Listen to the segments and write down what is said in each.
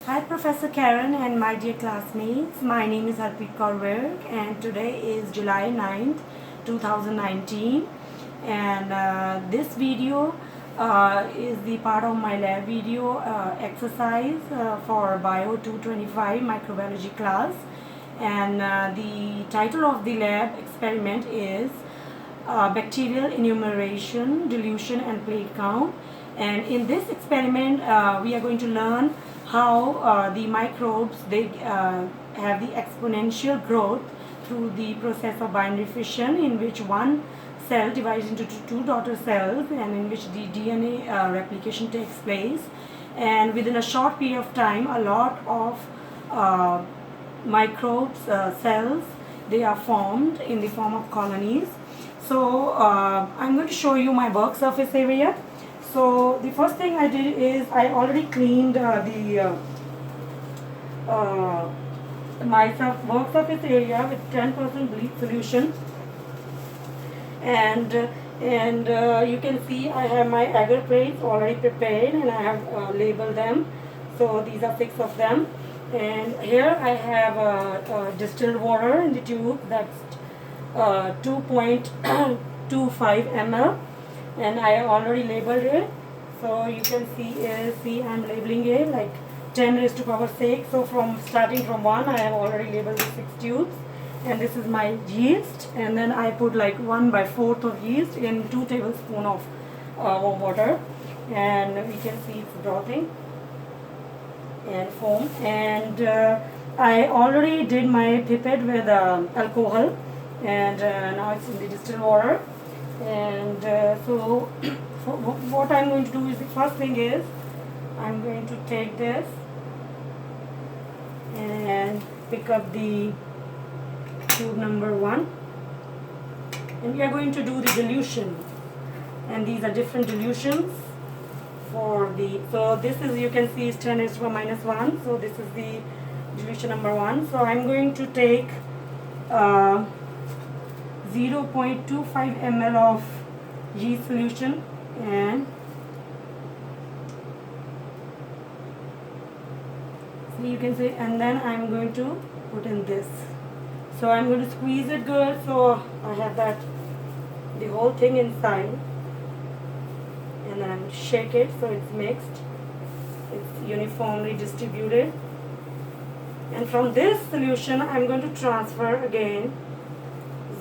Hi Professor Karen and my dear classmates. My name is Harpreet Kaur Virk and today is July 9th, 2019, and this video is the part of my lab video exercise for Bio 225 microbiology class, and the title of the lab experiment is bacterial enumeration, dilution and plate count. And in this experiment we are going to learn how the microbes have the exponential growth through the process of binary fission, in which one cell divides into two daughter cells and in which the DNA replication takes place, and within a short period of time a lot of microbes cells, they are formed in the form of colonies. So I'm going to show you my work surface area. So the first thing I did is I already cleaned my work surface area with 10% bleach solution, and you can see I have my agar plates already prepared and I have labeled them. So these are 6 of them, and here I have distilled water in the tube, that's 2.25 ml, and I already labeled it. So you can see I'm labeling it like 10 raised to power 6. So from starting from 1 I have already labeled the 6 tubes, and this is my yeast, and then I put like 1/4 of yeast in 2 tablespoons of water, and we can see it's frothing and foam. And I already did my pipette with alcohol, and now it's in the distilled water. And so what I'm going to do is, the first thing is I'm going to take this and pick up the tube number 1, and we are going to do the dilution, and these are different dilutions for the, so this is, you can see, is 10 raised to the minus 1. So this is the dilution number 1. So I'm going to take 0.25 ml of yeast solution, and so you can see, and then I'm going to put in this. So I'm going to squeeze it good, so I have that, the whole thing inside, and then I'm going to shake it so it's mixed, it's uniformly distributed. And from this solution I'm going to transfer again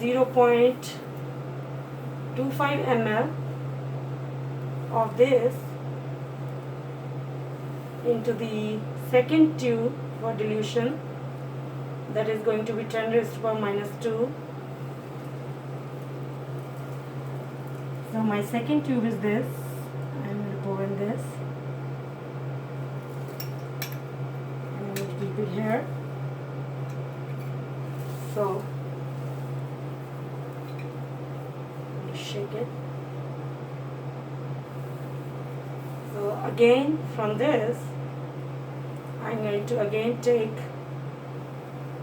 0.25 ml of this into the second tube for dilution, that is going to be 10 raised to the power minus 2. So my second tube is this. I'm going to pour in this, and I'm going to keep it here. So shake it. So again from this I'm going to again take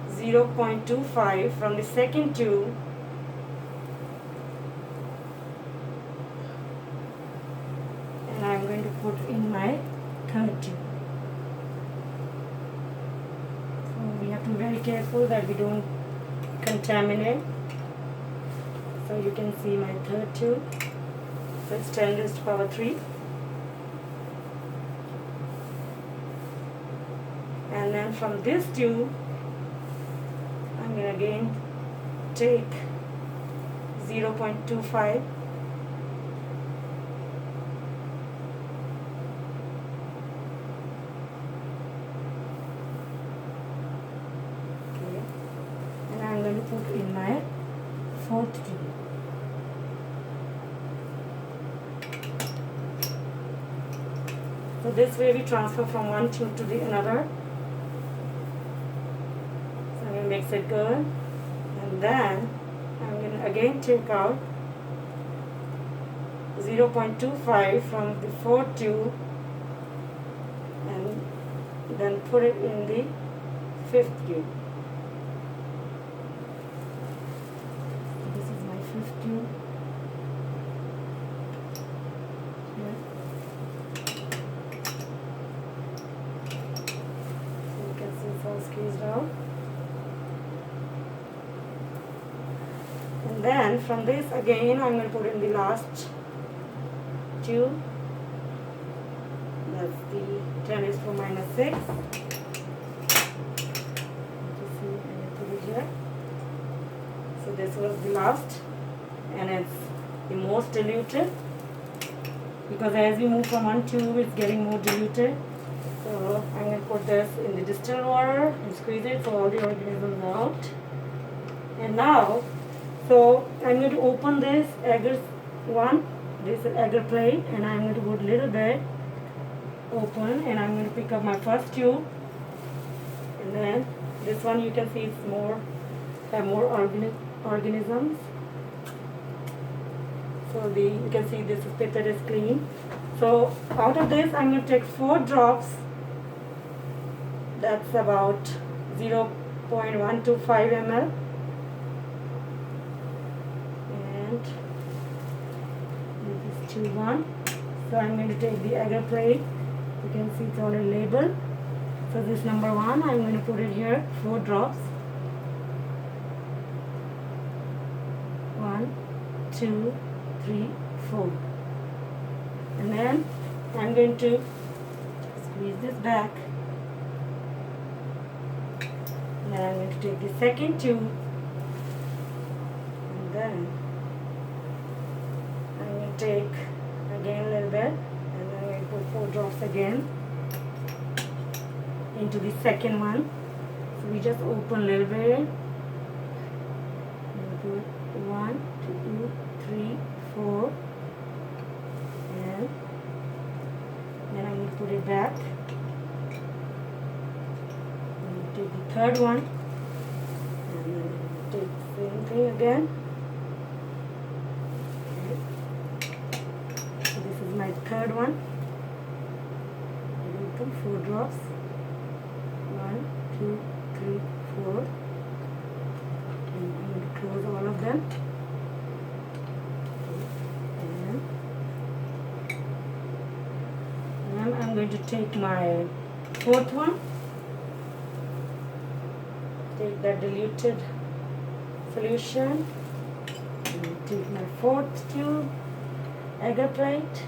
0.25 from the second tube, and I'm going to put in my third tube. So we have to be very careful that we don't contaminate. So you can see my third tube, so it's 10 raised to the power 3. And then from this tube I'm going to again take 0.25 and I'm going to put in my fourth tube. So this way we transfer from one tube to the another. So I'm going to mix it good, and then I'm going to again take out 0.25 from the fourth tube, and then put it in the fifth tube. This is my fifth tube. Then from this again I'm going to put in the last tube. That's the 10 is for minus 6. Here. So this was the last, and it's the most diluted, because as we move from one tube it's getting more diluted. So I'm going to put this in the distilled water and squeeze it so all the organisms are out. And now, so I'm going to open this agar one, this agar plate, and I'm going to put a little bit open, and I'm going to pick up my first tube, and then this one you can see it's have more organisms. So you can see this pipette is clean. So out of this I'm going to take 4 drops. That's about 0.125 ml. And this is tube 1. So I'm going to take the agar plate. You can see it's already labeled. So this number 1, I'm going to put it here, 4 drops. 1, 2, 3, 4. And then I'm going to squeeze this back. And then I'm going to take the second tube. And then I'm going to take again a little bit. And then I'm going to put 4 drops again into the second one. So we just open a little bit. 1, 2, 3, 4, and then I'm going to put it back. And take the third one, and then take the same thing again. Okay. So this is my third one. I open 4 drops. 1, 2, 3, 4. And I'm going to close all of them. And I'm going to take my fourth one. Take that diluted solution. And take my fourth tube, agar plate.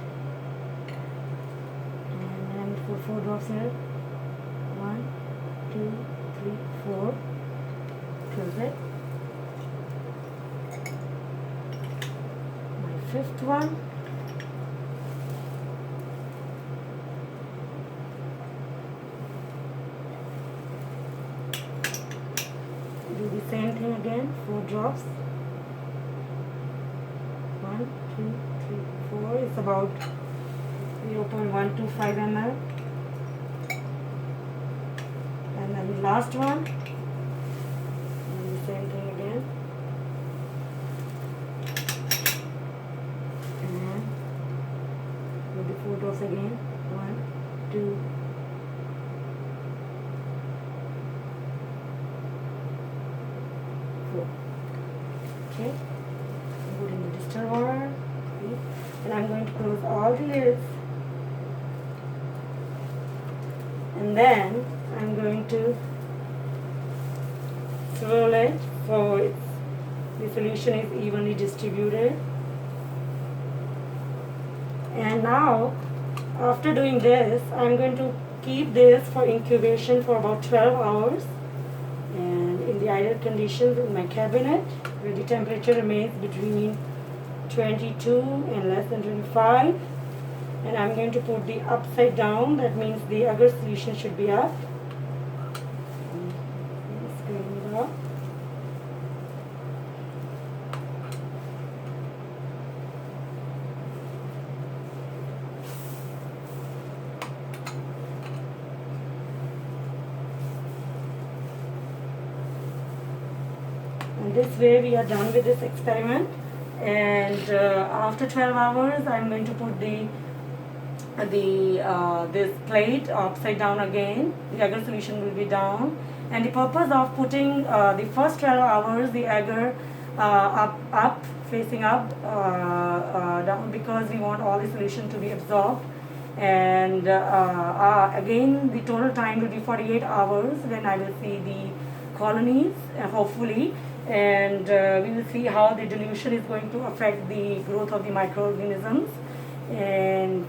And then put 4 drops here. 1, 2, 3, 4. Close it. My fifth one. Do the same thing again, 4 drops. 1, 2, 3, 4. It's about 0.125 ml. And then the last one. And the same thing again. And do the 4 drops again. 1, 2, 4. Okay. I'm putting the distilled water. Okay. And I'm going to close all the lids. And then I'm going to swirl it so the solution is evenly distributed. And now, after doing this, I'm going to keep this for incubation for about 12 hours. And in the ideal conditions in my cabinet, where the temperature remains between 22 and less than 25. And I'm going to put the upside down, that means the agar solution should be up. Screen it up. And this way we are done with this experiment. And after 12 hours, I'm going to put this plate upside down again. The agar solution will be down, and the purpose of putting the first 12 hours the agar up facing up down, because we want all the solution to be absorbed. And again the total time will be 48 hours when I will see the colonies, hopefully. and we will see how the dilution is going to affect the growth of the microorganisms. And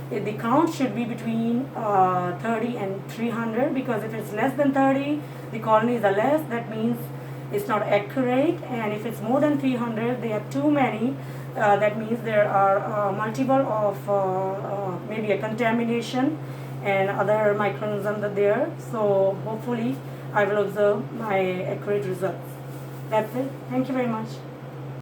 the count should be between 30 and 300, because if it's less than 30, the colonies are less, that means it's not accurate. And if it's more than 300, they are too many, that means there are multiple of maybe a contamination and other microorganisms are there. So hopefully I will observe my accurate results. That's it. Thank you very much.